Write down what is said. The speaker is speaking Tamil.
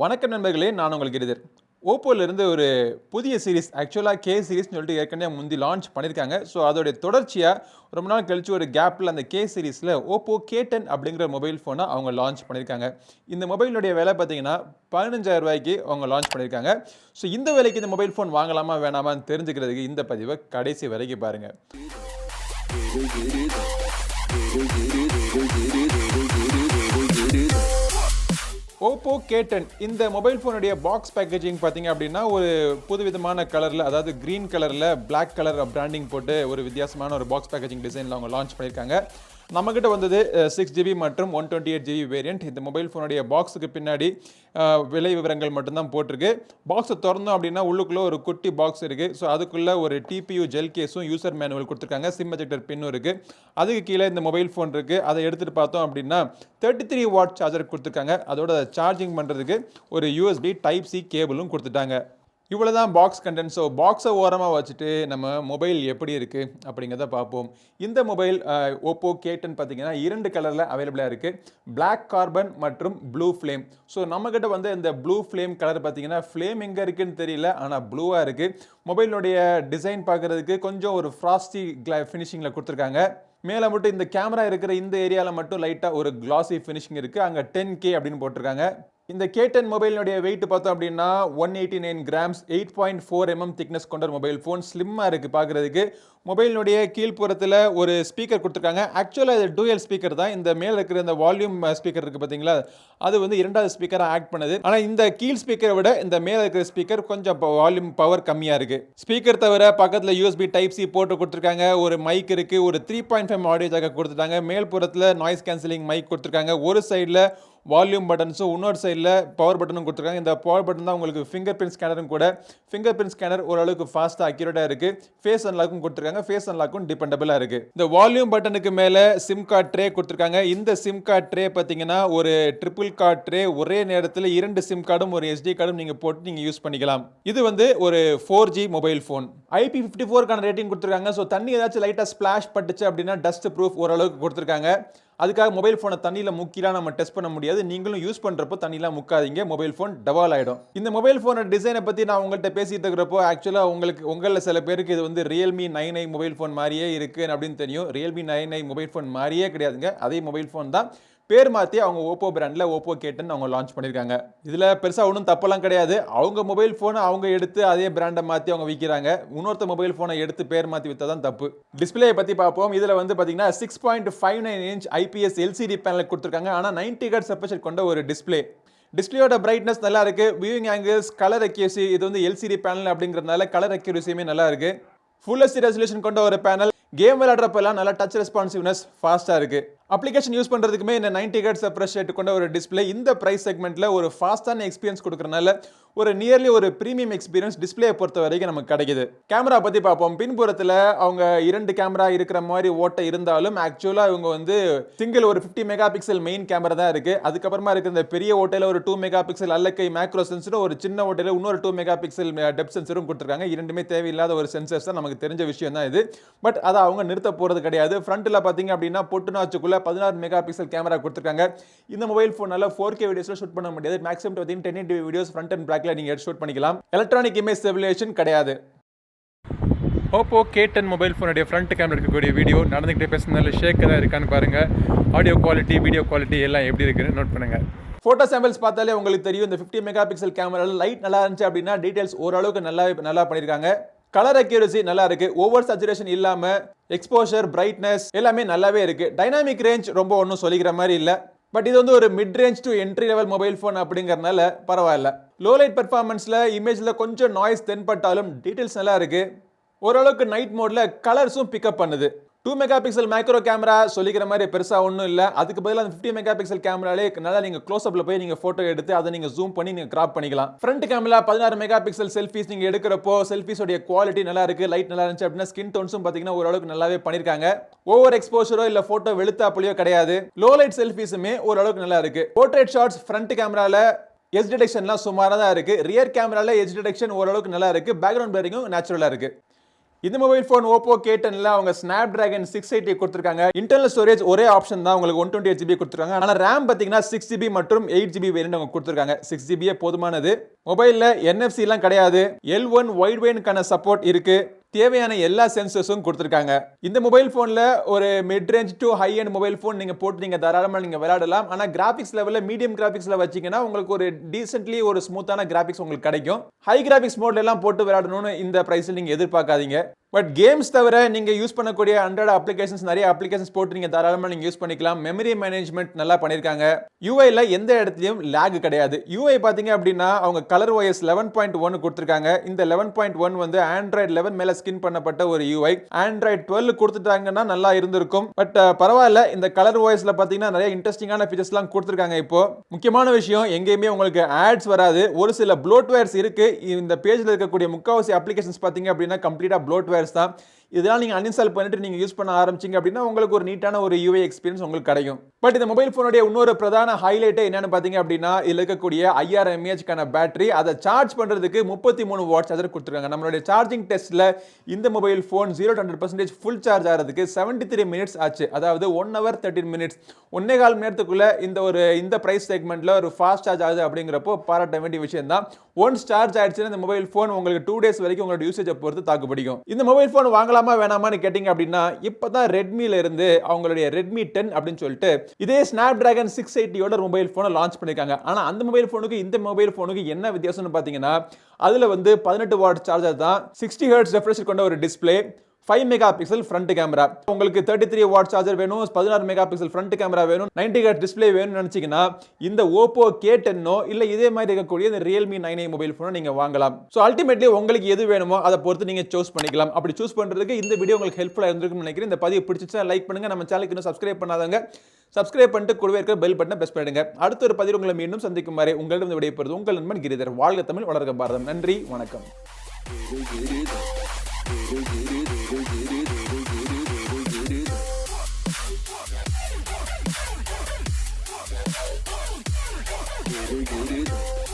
வணக்கம் நண்பர்களே, நான் உங்களுக்கு கிரிதர். ஓப்போலேருந்து ஒரு புதிய சீரிஸ் ஆக்சுவலாக கே சீரிஸ்னு சொல்லிட்டு ஏற்கனவே முந்தி லான்ச் பண்ணியிருக்காங்க. ஸோ அதோடைய தொடர்ச்சியாக ரொம்ப நாள் கழிச்சு ஒரு கேப்பில் அந்த கே சீரிஸில் ஓப்போ K10 அப்படிங்கிற மொபைல் ஃபோனை அவங்க லான்ச் பண்ணியிருக்காங்க. இந்த மொபைலுடைய விலை பார்த்தீங்கன்னா 15,000 ரூபாய்க்கு அவங்க லான்ச் பண்ணியிருக்காங்க. ஸோ இந்த விலைக்கு இந்த மொபைல் ஃபோன் வாங்கலாமா வேணாமான்னு தெரிஞ்சுக்கிறதுக்கு இந்த பதிவை கடைசி வரைக்கும் பாருங்கள். ஓப்போ K10 இந்த மொபைல் ஃபோனுடைய பாக்ஸ் பேக்கேஜிங் பார்த்தீங்க அப்படின்னா ஒரு புதுவிதமான கலரில், அதாவது க்ரீன் கலரில் பிளாக் கலர் பிராண்டிங் போட்டு ஒரு வித்தியாசமான ஒரு பாக்ஸ் பேக்கேஜிங் டிசைனில் அவங்க லான்ச் பண்ணியிருக்காங்க. நம்மக்கிட்ட வந்தது 6GB மற்றும் 128GB வேரியண்ட். இந்த மொபைல் ஃபோனுடைய பாக்ஸுக்கு பின்னாடி விலை விவரங்கள் மட்டும்தான் போட்டிருக்கு. பாக்ஸை திறந்தோம் அப்படின்னா உள்ளுக்குள்ளே ஒரு குட்டி பாக்ஸ் இருக்குது. ஸோ அதுக்குள்ளே ஒரு டிபியூ ஜெல் கேஸும் யூசர் மேனுவல் கொடுத்துருக்காங்க. சிம் எஜெக்டர் பின்னும் இருக்குது. அதுக்கு கீழே இந்த மொபைல் ஃபோன் இருக்குது. அதை எடுத்துகிட்டு பார்த்தோம் அப்படின்னா 33 வாட் சார்ஜர் கொடுத்துருக்காங்க. அதோட சார்ஜிங் பண்ணுறதுக்கு ஒரு USB டைப் C கேபிளும் கொடுத்துட்டாங்க. இவ்வளோ தான் பாக்ஸ் கண்டென்ட். ஸோ பாக்ஸை ஓரமாக வச்சுட்டு நம்ம மொபைல் எப்படி இருக்குது அப்படிங்கிறத பார்ப்போம். இந்த மொபைல் ஓப்போ K10 பார்த்தீங்கன்னா 2 கலரில் அவைலபிளாக இருக்குது, பிளாக் கார்பன் மற்றும் ப்ளூ ஃப்ளேம். ஸோ நம்மக்கிட்ட வந்து இந்த ப்ளூ ஃப்ளேம் கலர் பார்த்தீங்கன்னா ஃப்ளேம் எங்கே இருக்குதுன்னு தெரியல, ஆனால் ப்ளூவாக இருக்குது. மொபைலுடைய டிசைன் பார்க்குறதுக்கு கொஞ்சம் ஒரு ஃப்ராஸ்டி ஃபினிஷிங்கில் கொடுத்துருக்காங்க. மேலே மட்டும் இந்த கேமரா இருக்கிற இந்த ஏரியாவில் மட்டும் லைட்டாக ஒரு கிளாசி ஃபினிஷிங் இருக்குது. அங்கே 10K அப்படின்னு போட்டிருக்காங்க. இந்த K10 மொபைலினுடைய வெயிட் பார்த்தோம் அப்படின்னா 189 கிராம்ஸ், 8.4 mm திக்னஸ் கொண்ட மொபைல் ஃபோன். ஸ்லிம்மாக இருக்குது பார்க்குறதுக்கு. மொபைலினுடைய கீழ்ப்புறத்தில் ஒரு ஸ்பீக்கர் கொடுத்துருக்காங்க. ஆக்சுவலாக இது டூயல் ஸ்பீக்கர் தான். இந்த மேலே இருக்கிற இந்த வால்யூம் ஸ்பீக்கர் இருக்குது பார்த்தீங்களா, அது வந்து இரண்டாவது ஸ்பீக்கராக ஆக்ட் பண்ணுது. ஆனால் இந்த கீழ் ஸ்பீக்கரை விட இந்த மேலே இருக்கிற ஸ்பீக்கர் கொஞ்சம் வால்யூம் பவர் கம்மியாக இருக்குது. ஸ்பீக்கர் தவிர பக்கத்தில் USB டைப் C போட்டு கொடுத்துருக்காங்க. ஒரு மைக் இருக்குது. ஒரு 3.5 ஆடியோ ஜாக் கொடுத்துட்டாங்க. மேல்புறத்தில் நாய்ஸ் கேன்சலிங் மைக் கொடுத்துருக்காங்க. ஒரு சைடில் வால்யூம் பட்டன்ஸும் இன்னொரு சைடில் பவர் பட்டனும் கொடுத்துருக்காங்க. இந்த பவர் பட்டன் தான் உங்களுக்கு ஃபிங்கர் பிரிண்ட் ஸ்கேனரும் கூட. ஃபிங்கர் பிரிண்ட் ஸ்கேனர் ஓரளவுக்கு ஃபாஸ்ட்டாக அக்யூரேட்டாக இருக்குது. ஃபேஸ் அன்லாக்கும் கொடுத்துருக்காங்க. ஃபேஸ் அன்லாக்கும் டிபெண்டபிளாக இருக்குது. இந்த வால்யூம் பட்டனுக்கு மேலே சிம் கார்டு ட்ரே கொடுத்துருக்காங்க. இந்த சிம் கார்டு ட்ரே பார்த்தீங்கன்னா ஒரு ட்ரிபிள் கார்டு ட்ரே. ஒரே நேரத்தில் 2 சிம் கார்டும் ஒரு SD கார்டும் நீங்கள் போட்டு நீங்கள் யூஸ் பண்ணிக்கலாம். இது வந்து ஒரு 4G மொபைல் ஃபோன். IP54க்கான ரேட்டிங் கொடுத்துருக்காங்க. ஸோ தண்ணி ஏதாச்சும் லைட்டாக ஸ்பிளாஷ் பட்டுச்சு அப்படின்னா டஸ்ட் ப்ரூஃப் ஓரளவுக்கு கொடுத்துருக்காங்க. அதுக்காக மொபைல் ஃபோனை தண்ணியில் முக்கிலாம் நம்ம டெஸ்ட் பண்ண முடியாது. நீங்களும் யூஸ் பண்ணுறப்போ தண்ணிலாம் முக்காதீங்க, மொபைல் ஃபோன் டவால் ஆகிடும். இந்த மொபைல் ஃபோனோட டிசைனை பற்றி நான் உங்கள்கிட்ட பேசிட்டு இருக்கிறப்போ ஆக்சுவலாக உங்களில் சில பேருக்கு இது வந்து Realme 9i மொபைல் ஃபோன் மாதிரியே இருக்குது அப்படின்னு தெரியும். Realme 9i மொபைல் ஃபோன் மாதிரியே கிடையாதுங்க. அதே மொபைல் ஃபோன் தான். பேர் மாற்றி அவங்க ஓப்போ பிராண்டில் ஓப்போ K10 அவங்க லான்ச் பண்ணியிருக்காங்க. இதில் பெருசாக ஒன்றும் தப்பெல்லாம் கிடையாது. அவங்க மொபைல் ஃபோனை அவங்க எடுத்து அதே பிராண்டை மாற்றி அவங்க விற்கிறாங்க. இன்னொருத்த மொபைல் ஃபோனை எடுத்து பேர் மாற்றி விற்றா தான் தப்பு. டிஸ்பிளே பற்றி பார்ப்போம். இதில் வந்து பார்த்தீங்கன்னா 6.59 inch IPS LCD பேனல் கொடுத்துருக்காங்க. ஆனால் 90 Hz ரெஃப்ரெஷ் கொண்ட ஒரு டிஸ்பிளே. டிஸ்பிளேயோட பிரைட்னஸ் நல்லா இருக்குது. வியூவிங் ஆங்கிள்ஸ், கலர் அக்யூரசி, இது வந்து LCD பேனல் அப்படிங்கிறதுனால கலர் அக்யூரசியுமே நல்லா இருக்குது. ஃபுல் HD ரெசல்யூஷன் கொண்ட ஒரு பேனல். கேம் விளையாடுறப்பெல்லாம் நல்லா டச் ரெஸ்பான்சிவ்னஸ் ஃபாஸ்ட்டாக இருக்குது. அப்ளிகேஷன் யூஸ் பண்ணுறதுக்குமே இந்த 90 Hz ரெஃப்ரெஷ் ரேட் கொண்ட ஒரு டிஸ்பிளே இந்த ப்ரைஸ் செக்மெண்ட்டில் ஒரு ஃபாஸ்ட்டான எக்ஸ்பீரியன்ஸ் கொடுக்குறனால ஒரு நியர்லி ஒரு ப்ரீமியம் எக்ஸ்பீரியன்ஸ் டிஸ்பிளே பொறுத்த வரைக்கும் நமக்கு கிடைக்குது. கேமரா பற்றி பார்ப்போம். பின்புறத்தில் அவங்க 2 கேமரா இருக்கிற மாதிரி ஓட்டை இருந்தாலும் ஆக்சுவலாக இவங்க வந்து சிங்கிள் ஒரு 50 மெகா பிக்சல் மெயின் கேமரா தான் இருக்குது. அதுக்கப்புறமா இருக்கிற இந்த பெரிய ஓட்டையில் ஒரு 2 மெகா பிக்சல் அல்லக்கை மேக்ரோ சென்சரும், ஒரு சின்ன ஓட்டையில் இன்னொரு 2 மெகா பிக்சல் டெப்த் சென்சரும் கொடுத்துருக்காங்க. இரண்டுமே தேவையில்லாத ஒரு சென்சர்ஸ் தான், நமக்கு தெரிஞ்ச விஷயம் தான் இது. பட் அதை அவங்க நிறுத்த போகிறது கிடையாது. ஃப்ரண்ட்டில் பார்த்தீங்க அப்படின்னா பொட்டுனாச்சுக்குள்ள 16 மெகா பிக்சல் கேமரா கொடுத்துருக்காங்க. இந்த மொபைல் ஃபோனால 4K வீடியோஸ்ல ஷூட் பண்ண முடியாது. மேக்ஸிமம் 1080 வீடியோஸ் ஃப்ரண்ட் அண்ட் பேக்ல நீங்க ஷூட் பண்ணிக்கலாம். எலக்ட்ரானிக் இமேஜ் ஸ்டெபிலைசேஷன் கிடையாது. ஓப்போ K10 மொபைல் ஃபோனுடைய ஃப்ரண்ட் கேமரா இருக்கக்கூடிய வீடியோ நடந்துகிட்டே பேசுறதுனால ஷேக்கராக இருக்கான்னு பாருங்க. ஆடியோ குவாலிட்டி, வீடியோ குவாலிட்டி எல்லாம் எப்படி இருக்குன்னு நோட் பண்ணுங்க. ஃபோட்டோ சாம்பிள்ஸ் பார்த்தாலே உங்களுக்கு தெரியும். இந்த 50 மெகா பிக்சல் கேமரால லைட் நல்லா இருந்துச்சு அப்படின்னா டீடைல்ஸ் ஓரளவுக்கு நல்லா பண்ணியிருக்காங்க. கலர் அக்யூரசி நல்லா இருக்கு. ஓவர் சேச்சுரேஷன் இல்லாம எக்ஸ்போஷர், பிரைட்னஸ் எல்லாமே நல்லாவே இருக்கு. டைனாமிக் ரேஞ்ச் ரொம்ப ஒன்றும் சொல்லிக்கிற மாதிரி இல்லை. பட் இது வந்து ஒரு mid range to entry level mobile phone அப்படிங்கறதுனால பரவாயில்ல. லோ லைட் பெர்ஃபார்மன்ஸ்ல இமேஜ்ல கொஞ்சம் நாய்ஸ் தென்பட்டாலும் டீடைல்ஸ் நல்லா இருக்கு. ஓரளவுக்கு நைட் மோட்ல கலர்ஸும் பிக்கப் பண்ணுது. 2 மெகா பிக்சல் மைக்ரோ கேமரா சொல்லிக்கிற மாதிரி பெருசாக ஒன்றும் இல்லை. அதுக்கு பதிலாக அந்த 50 மெகா பிக்சல் கேமராலே நல்லா நீங்கள் க்ளோஸ்அப்பில் போய் நீங்கள் ஃபோட்டோ எடுத்து அதை நீங்கள் ஜூம் பண்ணி நீங்கள் கிராப் பண்ணிக்கலாம். Front camera 16 mega pixel selfies நீங்கள் எடுக்கிறப்போ செல்ஃபீஸோடைய குவாலிட்டி நல்லா இருக்குது. லைட் நல்லா இருந்துச்சு அப்படின்னா ஸ்கின் டோன்ஸும் பார்த்தீங்கன்னா ஓரளவுக்கு நல்லாவே பண்ணியிருக்காங்க. ஓவர் எக்ஸ்போஷரோ இல்லை ஃபோட்டோ வெளுத்தாப்புலையோ கிடையாது. லோ லைட் செல்ஃபீஸுமே ஓரளவுக்கு நல்லா இருக்குது. போர்ட்ரேட் ஷாட்ஸ் ஃப்ரண்ட் கேமராவில் எட்ஜ் டிடெக்ஷன்லாம் சுமாராக தான் இருக்குது. ரியர் கேமராவில் எட்ஜ் டிடெக்ஷன் ஓரளவுக்கு நல்லா இருக்குது. பேக்ரவுண்ட் பிளரிங்கும் நேச்சுரலாக இருக்குது. இந்த மொபைல் ஃபோன் Oppo K10ல அவங்க Snapdragon 680 கொடுத்திருக்காங்க. இன்டர்னல் ஸ்டோரேஜ் ஒரே ஆப்ஷன் தான், உங்களுக்கு 128GB கொடுத்திருக்காங்க. ஆனா RAM பாத்தீங்கன்னா 6GB மற்றும் 8GB வேரியன்ட் அவங்க கொடுத்திருக்காங்க. 6GB போதுமானது. மொபைல்ல NFC எல்லாம் கிடையாது. L1 வைட்பேண்ட்கான சப்போர்ட் இருக்கு. தேவையான எல்லா சென்சர்ஸும் கொடுத்திருக்காங்க. இந்த மொபைல் போன்ல ஒரு mid range to high end mobile phone நீங்க போட்டு நீங்க தாராளமா நீங்க விளையாடலாம். ஆனா கிராபிக்ஸ் லெவல்ல மீடியம் கிராபிக்ஸ்ல வச்சீங்கன்னா உங்களுக்கு ஒரு டீசென்ட்லி ஒரு ஸ்மூத்தான கிராபிக்ஸ் உங்களுக்கு கிடைக்கும். ஹை கிராபிக்ஸ் மோட்ல எல்லாம் போட்டு விளையாடணும்னு இந்த பிரைஸ்ல நீங்க எதிர்பார்க்காதீங்க. பட் கேம்ஸ் தவிர நீங்க யூஸ் பண்ணக்கூடிய Android அப்ளிகேஷன்ஸ் நிறைய அப்ளிகேஷன்ஸ் போட்டு நீங்க தாராளமா நீங்க யூஸ் பண்ணிக்கலாம். மெமரி மேனேஜ்மெண்ட் நல்லா பண்ணிருக்காங்க. யூஐல எந்த இடத்துலயும் லாக் கிடையாது. யூஐ பாத்தீங்க அப்படின்னா அவங்க ColorOS 11.1 கொடுத்திருக்காங்க. இந்த 11.1 வந்து Android 11 மேல ஸ்கின் பண்ணப்பட்ட ஒரு யூஐ. Android 12 கொடுத்துட்டாங்கன்னா நல்லா இருந்திருக்கும். பட் பரவாயில்ல, இந்த ColorOSல பாத்தீங்கன்னா நிறைய இன்ட்ரெஸ்டிங்கான ஃபீச்சர்ஸ்லாம் கொடுத்திருக்காங்க. இப்போ முக்கியமான விஷயம், எங்கேயுமே உங்களுக்கு ஆட்ஸ் வராது. ஒரு சில ப்ளோட்வேர்ஸ் இருக்கு. இந்த பேஜ்ல இருக்கக்கூடிய முக்காவாசி அப்ளிகேஷன்ஸ் பாத்தீங்க அப்படின்னா கம்ப்ளீட்டா ப்ளோட்வேர்ஸ் தான். இதெல்லாம் நீங்க அன்இன்ஸ்டால் பண்ணிட்டு நீங்க யூஸ் பண்ண ஆரம்பிச்சீங்க அப்படின்னா உங்களுக்கு ஒரு நீட்டான ஒரு யூஐ எக்ஸ்பீரியன்ஸ் உங்களுக்கு கிடைக்கும். பட் இந்த மொபைல் போனுடைய இன்னொரு பிரதான ஹைலைட் என்னன்னு பாத்தீங்க அப்படின்னா இதுல இருக்கக்கூடிய 5000 mAh கான பேட்டரி. அதை சார்ஜ் பண்றதுக்கு 33 வாட் சார்ஜர் கொடுத்திருக்காங்க. நம்மளுடைய சார்ஜிங் டெஸ்ட்ல இந்த mobile phone 0 to 100% full charge ஆகிறதுக்கு 73 மினிட்ஸ் ஆச்சு. அதாவது 1 hour 13 minutes. 1.25 மணி நேரத்துக்குள்ள இந்த பிரைஸ் செக்மெண்ட்ல ஒரு ஃபாஸ்ட் சார்ஜ் ஆகுது அப்படிங்கிறப்போ பாராட்ட வேண்டிய விஷயம் தான். ஒன்ஸ் சார்ஜ் ஆயிடுச்சுன்னா இந்த மொபைல் போன் உங்களுக்கு 2 days வரைக்கும் உங்களோட யூசேஜ் பொறுத்து தாக்கு பிடிக்கும். இந்த மொபைல் போன் வாங்கலாமா வேணாமான்னு கேட்டீங்க அப்படின்னா இப்பதான் ரெட்மில இருந்து அவங்களுடைய ரெட்மி 10 அப்படின்னு சொல்லிட்டு இதே Snapdragon 680 யோட மொபைல் போனை லான்ச் பண்ணிருக்காங்க. ஆனா அந்த மொபைல் போனுக்கு இந்த மொபைல் போனுக்கு என்ன வித்தியாசம்னு பாத்தீங்கன்னா அதுல வந்து 18 வாட் சார்ஜர் தான், 60 Hz ரெஃப்ரெஷ் கொண்ட ஒரு டிஸ்ப்ளே, 5 மெகாபிக்சல் ஃப்ரண்ட் கேமரா. உங்களுக்கு 33 வாட் சார்ஜர் வேணும், 16 மெகாபிக்சல் ஃப்ரண்ட் கேமரா வேணும், 90 Hz டிஸ்ப்ளே வேணும்னு நினைச்சீங்கன்னா இந்த Oppo K10 இல்ல இதே மாதிரி இருக்கக்கூடிய இந்த Realme 9i மொபைல் போனை நீங்க வாங்கலாம். சோ அல்டிமேட்லி உங்களுக்கு எது வேணுமோ அதை பொறுத்து நீங்க சூஸ் பண்ணிக்கலாம். அப்படி சூஸ் பண்றதுக்கு இந்த வீடியோ உங்களுக்கு ஹெல்ப்ஃபுல்லா இருந்திருக்கும்னு நினைக்கிறேன். இந்த பதிவு பிடிச்சிருந்தா லைக் பண்ணுங்க. நம்ம சேனலுக்கு இன்னும் சப்ஸ்கிரைப் பண்ணாதவங்க சப்ஸ்கிரைப் பண்ணிட்டு கூடவே இருக்கிற பெல் பட்டனை பிரஸ் பண்ணிடுங்க. அடுத்த ஒரு பதிவு உங்களை மீண்டும் சந்திக்கும் வரை உங்களிடம் விடைபெறுவது உங்கள் நண்பன் கிரிதர். வாழ்க தமிழ், வளர்க பாரதம். நன்றி, வணக்கம். Get it.